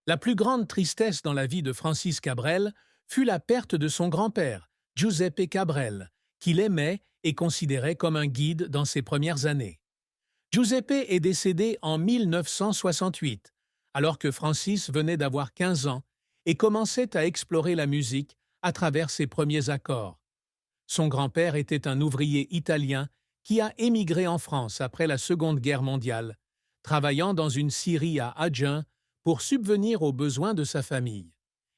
La plus grande tristesse dans la vie de Francis Cabrel fut la perte de son grand-père, Giuseppe Cabrel, qu'il aimait et considérait comme un guide dans ses premières années. Giuseppe est décédé en 1968, alors que Francis venait d'avoir 15 ans et commençait à explorer la musique à travers ses premiers accords. Son grand-père était un ouvrier italien qui a émigré en France après la Seconde Guerre mondiale, travaillant dans une scierie à Agen pour subvenir aux besoins de sa famille.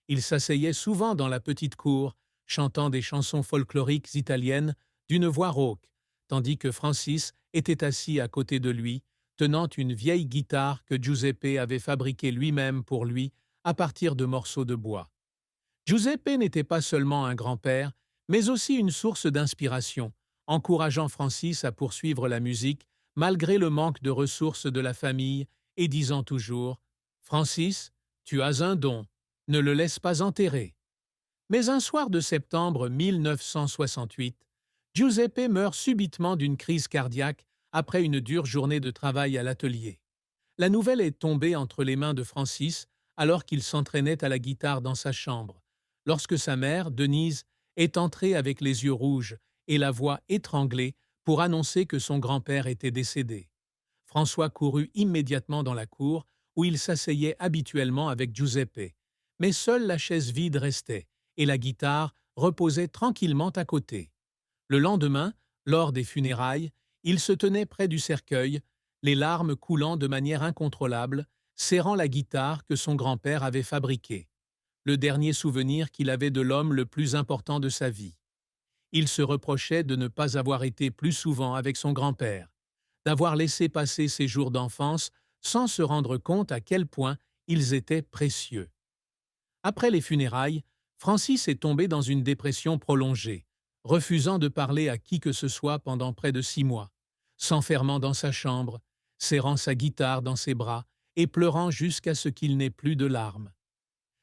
Il s'asseyait souvent dans la petite cour, chantant des chansons folkloriques italiennes d'une voix rauque, tandis que Francis était assis à côté de lui, tenant une vieille guitare que Giuseppe avait fabriquée lui-même pour lui à partir de morceaux de bois. Giuseppe n'était pas seulement un grand-père, mais aussi une source d'inspiration, encourageant Francis à poursuivre la musique malgré le manque de ressources de la famille et disant toujours « Francis, tu as un don, ne le laisse pas enterrer ». Mais un soir de septembre 1968, Giuseppe meurt subitement d'une crise cardiaque après une dure journée de travail à l'atelier. La nouvelle est tombée entre les mains de Francis alors qu'il s'entraînait à la guitare dans sa chambre, lorsque sa mère, Denise, est entrée avec les yeux rouges et la voix étranglée pour annoncer que son grand-père était décédé. François courut immédiatement dans la cour où il s'asseyait habituellement avec Giuseppe, mais seule la chaise vide restait et la guitare reposait tranquillement à côté. Le lendemain, lors des funérailles, il se tenait près du cercueil, les larmes coulant de manière incontrôlable, serrant la guitare que son grand-père avait fabriquée, le dernier souvenir qu'il avait de l'homme le plus important de sa vie. Il se reprochait de ne pas avoir été plus souvent avec son grand-père, d'avoir laissé passer ses jours d'enfance sans se rendre compte à quel point ils étaient précieux. Après les funérailles, Francis est tombé dans une dépression prolongée, refusant de parler à qui que ce soit pendant près de 6 mois, s'enfermant dans sa chambre, serrant sa guitare dans ses bras et pleurant jusqu'à ce qu'il n'ait plus de larmes.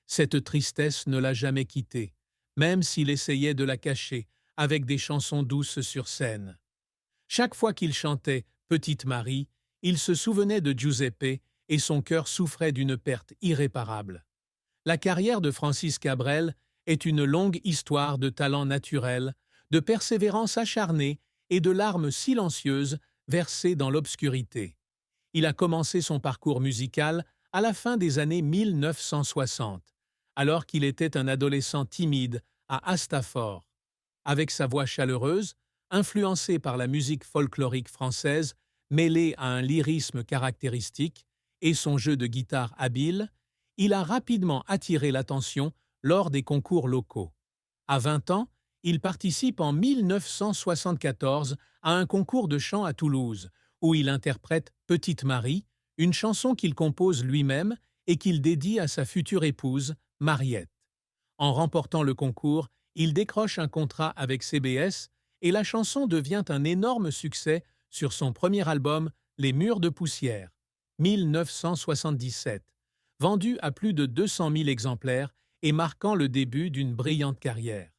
Cette tristesse ne l'a jamais quitté, même s'il essayait de la cacher avec des chansons douces sur scène. Chaque fois qu'il chantait Petite Marie, il se souvenait de Giuseppe et son cœur souffrait d'une perte irréparable. La carrière de Francis Cabrel est une longue histoire de talent naturel, de persévérance acharnée et de larmes silencieuses versées dans l'obscurité. Il a commencé son parcours musical à la fin des années 1960, alors qu'il était un adolescent timide à Astafort. Avec sa voix chaleureuse, influencée par la musique folklorique française, mêlée à un lyrisme caractéristique, et son jeu de guitare habile, il a rapidement attiré l'attention lors des concours locaux. À 20 ans, il participe en 1974 à un concours de chant à Toulouse, où il interprète Petite Marie, une chanson qu'il compose lui-même et qu'il dédie à sa future épouse, Mariette. En remportant le concours, il décroche un contrat avec CBS et la chanson devient un énorme succès sur son premier album Les Murs de poussière, 1977, vendu à plus de 200 000 exemplaires et marquant le début d'une brillante carrière.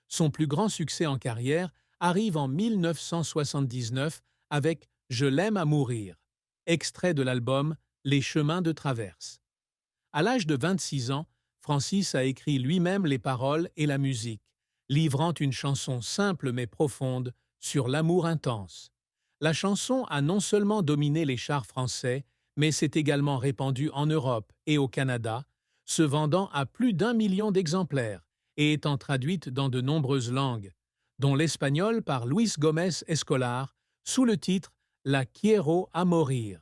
Son plus grand succès en carrière arrive en 1979 avec Je l'aime à mourir, extrait de l'album Les chemins de traverse. À l'âge de 26 ans, Francis a écrit lui-même les paroles et la musique, livrant une chanson simple mais profonde sur l'amour intense. La chanson a non seulement dominé les charts français, mais s'est également répandue en Europe et au Canada, se vendant à plus d'1 million d'exemplaires et étant traduite dans de nombreuses langues, dont l'espagnol par Luis Gómez Escolar, sous le titre La quiero a morir.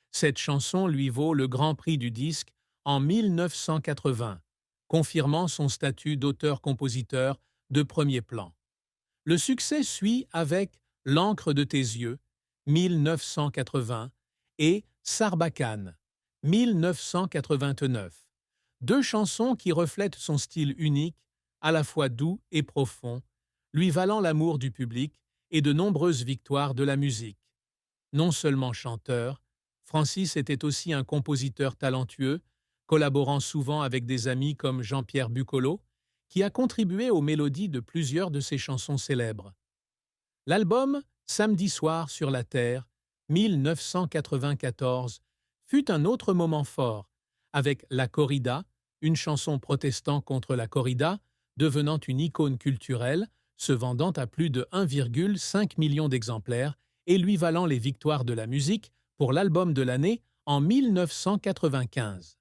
Cette chanson lui vaut le Grand Prix du disque en 1980, confirmant son statut d'auteur-compositeur de premier plan. Le succès suit avec L'encre de tes yeux, 1980, et Sarbacane, 1989, deux chansons qui reflètent son style unique, à la fois doux et profond, lui valant l'amour du public et de nombreuses victoires de la musique. Non seulement chanteur, Francis était aussi un compositeur talentueux, collaborant souvent avec des amis comme Jean-Pierre Bucolo, qui a contribué aux mélodies de plusieurs de ses chansons célèbres. L'album Samedi soir sur la Terre, 1994, fut un autre moment fort, avec La Corrida, une chanson protestant contre la corrida, devenant une icône culturelle, se vendant à plus de 1,5 million d'exemplaires et lui valant les victoires de la musique pour l'album de l'année en 1995.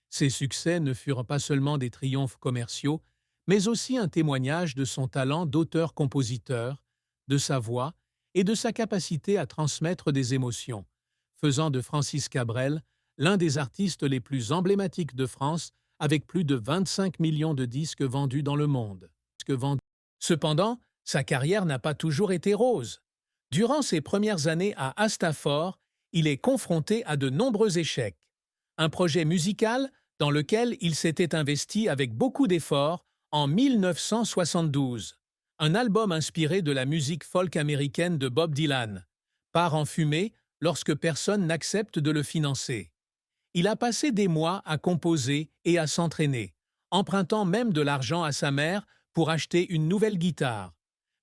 Ses succès ne furent pas seulement des triomphes commerciaux, mais aussi un témoignage de son talent d'auteur-compositeur, de sa voix et de sa capacité à transmettre des émotions, faisant de Francis Cabrel l'un des artistes les plus emblématiques de France avec plus de 25 millions de disques vendus dans le monde. Cependant, sa carrière n'a pas toujours été rose. Durant ses premières années à Astafort, il est confronté à de nombreux échecs. Un projet musical dans lequel il s'était investi avec beaucoup d'efforts en 1972. Un album inspiré de la musique folk américaine de Bob Dylan part en fumée lorsque personne n'accepte de le financer. Il a passé des mois à composer et à s'entraîner, empruntant même de l'argent à sa mère pour acheter une nouvelle guitare.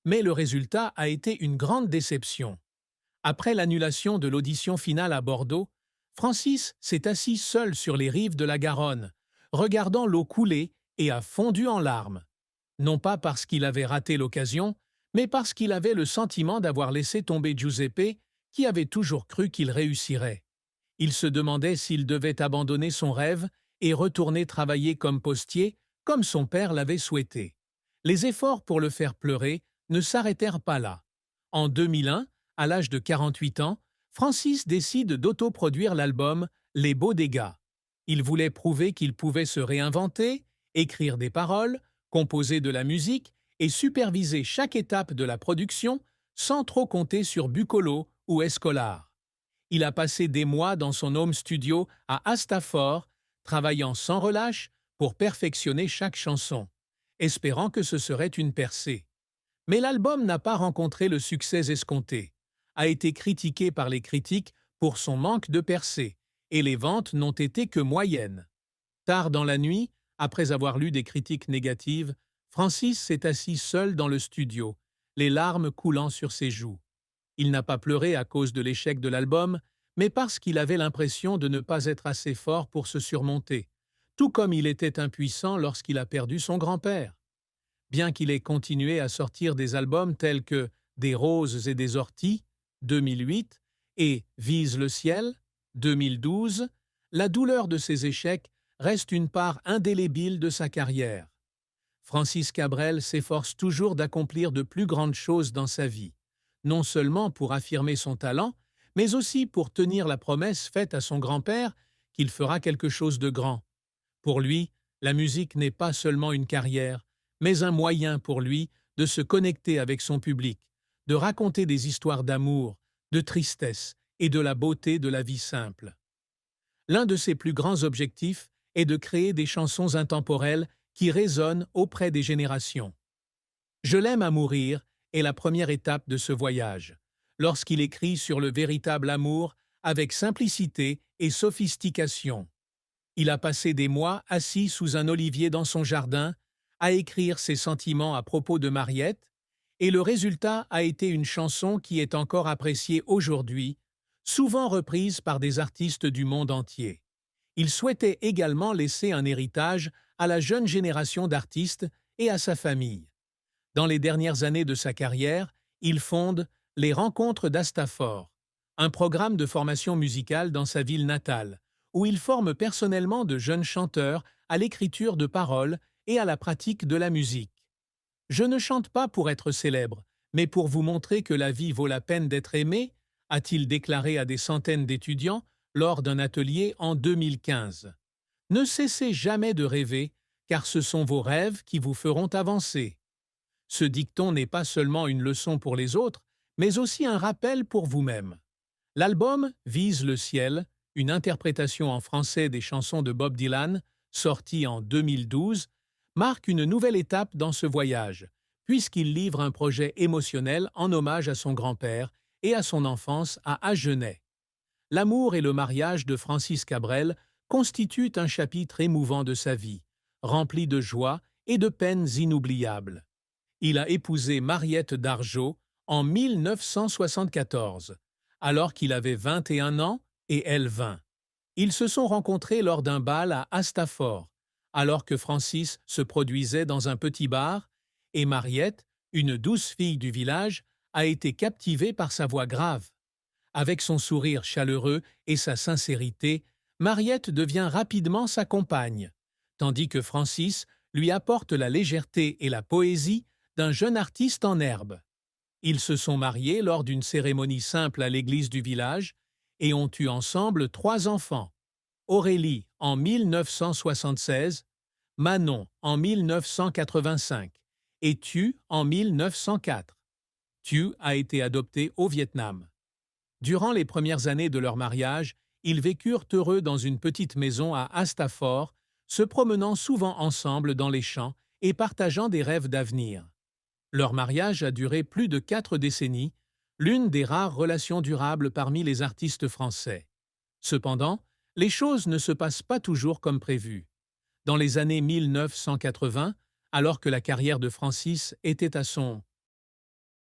Mais le résultat a été une grande déception. Après l'annulation de l'audition finale à Bordeaux, Francis s'est assis seul sur les rives de la Garonne, regardant l'eau couler et a fondu en larmes. Non pas parce qu'il avait raté l'occasion, mais parce qu'il avait le sentiment d'avoir laissé tomber Giuseppe, qui avait toujours cru qu'il réussirait. Il se demandait s'il devait abandonner son rêve et retourner travailler comme postier, comme son père l'avait souhaité. Les efforts pour le faire pleurer ne s'arrêtèrent pas là. En 2001, à l'âge de 48 ans, Francis décide d'autoproduire l'album Les Beaux Dégâts. Il voulait prouver qu'il pouvait se réinventer, écrire des paroles, composer de la musique et superviser chaque étape de la production sans trop compter sur Bucolo ou Escolar. Il a passé des mois dans son home studio à Astafort, travaillant sans relâche pour perfectionner chaque chanson, espérant que ce serait une percée. Mais l'album n'a pas rencontré le succès escompté, a été critiqué par les critiques pour son manque de percée, et les ventes n'ont été que moyennes. Tard dans la nuit, après avoir lu des critiques négatives, Francis s'est assis seul dans le studio, les larmes coulant sur ses joues. Il n'a pas pleuré à cause de l'échec de l'album, mais parce qu'il avait l'impression de ne pas être assez fort pour se surmonter, tout comme il était impuissant lorsqu'il a perdu son grand-père. Bien qu'il ait continué à sortir des albums tels que Des roses et des orties, 2008, et Vise le ciel, 2012, la douleur de ses échecs reste une part indélébile de sa carrière. Francis Cabrel s'efforce toujours d'accomplir de plus grandes choses dans sa vie, non seulement pour affirmer son talent, mais aussi pour tenir la promesse faite à son grand-père qu'il fera quelque chose de grand. Pour lui, la musique n'est pas seulement une carrière, mais un moyen pour lui de se connecter avec son public, de raconter des histoires d'amour, de tristesse et de la beauté de la vie simple. L'un de ses plus grands objectifs est de créer des chansons intemporelles qui résonnent auprès des générations. Je l'aime à mourir est la première étape de ce voyage, lorsqu'il écrit sur le véritable amour avec simplicité et sophistication. Il a passé des mois assis sous un olivier dans son jardin, à écrire ses sentiments à propos de Mariette, et le résultat a été une chanson qui est encore appréciée aujourd'hui, souvent reprise par des artistes du monde entier. Il souhaitait également laisser un héritage à la jeune génération d'artistes et à sa famille. Dans les dernières années de sa carrière, il fonde les Rencontres d'Astafort, un programme de formation musicale dans sa ville natale, où il forme personnellement de jeunes chanteurs à l'écriture de paroles et à la pratique de la musique. Je ne chante pas pour être célèbre, mais pour vous montrer que la vie vaut la peine d'être aimée, a-t-il déclaré à des centaines d'étudiants lors d'un atelier en 2015. Ne cessez jamais de rêver, car ce sont vos rêves qui vous feront avancer. Ce dicton n'est pas seulement une leçon pour les autres, mais aussi un rappel pour vous-même. L'album Vise le ciel, une interprétation en français des chansons de Bob Dylan, sorti en 2012, marque une nouvelle étape dans ce voyage, puisqu'il livre un projet émotionnel en hommage à son grand-père et à son enfance à Agenais. L'amour et le mariage de Francis Cabrel constituent un chapitre émouvant de sa vie, rempli de joie et de peines inoubliables. Il a épousé Mariette Dargeau en 1974, alors qu'il avait 21 ans et elle 20. Ils se sont rencontrés lors d'un bal à Hastafor, alors que Francis se produisait dans un petit bar, et Mariette, une douce fille du village, a été captivée par sa voix grave. Avec son sourire chaleureux et sa sincérité, Mariette devient rapidement sa compagne, tandis que Francis lui apporte la légèreté et la poésie d'un jeune artiste en herbe. Ils se sont mariés lors d'une cérémonie simple à l'église du village et ont eu ensemble 3 enfants. Aurélie en 1976, Manon en 1985 et Thu en 1904. Thu a été adopté au Vietnam. Durant les premières années de leur mariage, ils vécurent heureux dans une petite maison à Hastafor, se promenant souvent ensemble dans les champs et partageant des rêves d'avenir. Leur mariage a duré plus de 4 décennies, l'une des rares relations durables parmi les artistes français. Cependant, les choses ne se passent pas toujours comme prévu. Dans les années 1980, alors que la carrière de Francis était à son